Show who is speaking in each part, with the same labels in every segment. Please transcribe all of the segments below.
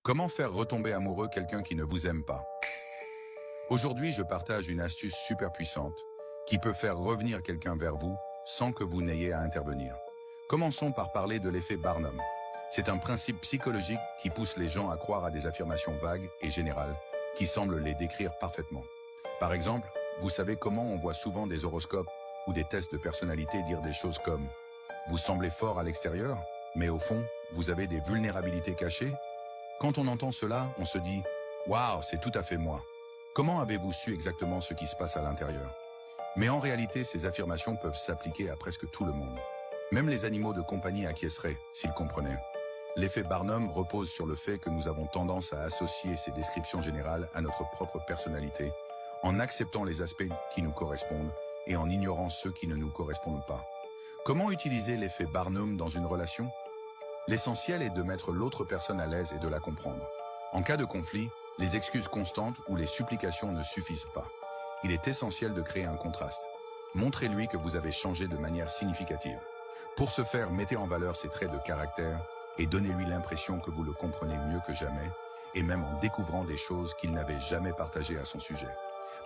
Speaker 1: Comment faire retomber amoureux quelqu'un qui ne vous aime pas? Aujourd'hui, je partage une astuce super puissante qui peut faire revenir quelqu'un vers vous sans que vous n'ayez à intervenir. Commençons par parler de l'effet Barnum. C'est un principe psychologique qui pousse les gens à croire à des affirmations vagues et générales qui semblent les décrire parfaitement. Par exemple, vous savez comment on voit souvent des horoscopes ou des tests de personnalité dire des choses comme « Vous semblez fort à l'extérieur, mais au fond, vous avez des vulnérabilités cachées ?» Quand on entend cela, on se dit « Waouh, c'est tout à fait moi ». Comment avez-vous su exactement ce qui se passe à l'intérieur? Mais en réalité, ces affirmations peuvent s'appliquer à presque tout le monde. Même les animaux de compagnie acquiesceraient, s'ils comprenaient. L'effet Barnum repose sur le fait que nous avons tendance à associer ces descriptions générales à notre propre personnalité, en acceptant les aspects qui nous correspondent et en ignorant ceux qui ne nous correspondent pas. Comment utiliser l'effet Barnum dans une relation? L'essentiel est de mettre l'autre personne à l'aise et de la comprendre. En cas de conflit, les excuses constantes ou les supplications ne suffisent pas. Il est essentiel de créer un contraste. Montrez-lui que vous avez changé de manière significative. Pour ce faire, mettez en valeur ses traits de caractère et donnez-lui l'impression que vous le comprenez mieux que jamais, et même en découvrant des choses qu'il n'avait jamais partagées à son sujet.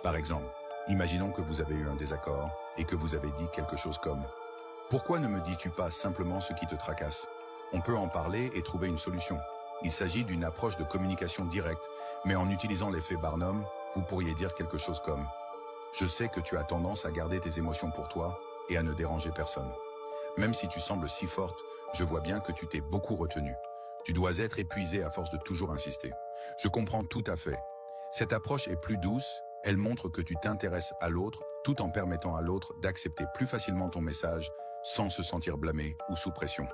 Speaker 1: Par exemple, imaginons que vous avez eu un désaccord et que vous avez dit quelque chose comme « Pourquoi ne me dis-tu pas simplement ce qui te tracasse ?» On peut en parler et trouver une solution. Il s'agit d'une approche de communication directe, mais en utilisant l'effet Barnum, vous pourriez dire quelque chose comme « Je sais que tu as tendance à garder tes émotions pour toi et à ne déranger personne. Même si tu sembles si forte, je vois bien que tu t'es beaucoup retenue. Tu dois être épuisée à force de toujours insister. Je comprends tout à fait. Cette approche est plus douce, elle montre que tu t'intéresses à l'autre tout en permettant à l'autre d'accepter plus facilement ton message sans se sentir blâmé ou sous pression.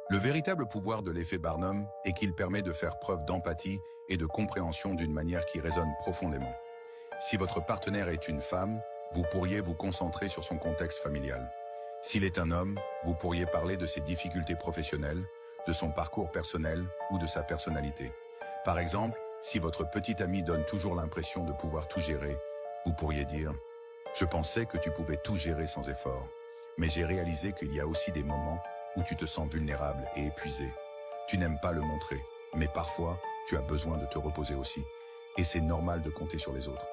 Speaker 1: Le véritable pouvoir de l'effet Barnum est qu'il permet de faire preuve d'empathie et de compréhension d'une manière qui résonne profondément. Si votre partenaire est une femme, vous pourriez vous concentrer sur son contexte familial. S'il est un homme, vous pourriez parler de ses difficultés professionnelles, de son parcours personnel ou de sa personnalité. Par exemple, si votre petit ami donne toujours l'impression de pouvoir tout gérer, vous pourriez dire « Je pensais que tu pouvais tout gérer sans effort, mais j'ai réalisé qu'il y a aussi des moments où tu te sens vulnérable et épuisé. Tu n'aimes pas le montrer, mais parfois, tu as besoin de te reposer aussi. Et c'est normal de compter sur les autres. »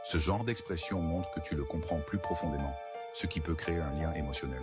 Speaker 1: Ce genre d'expression montre que tu le comprends plus profondément, ce qui peut créer un lien émotionnel.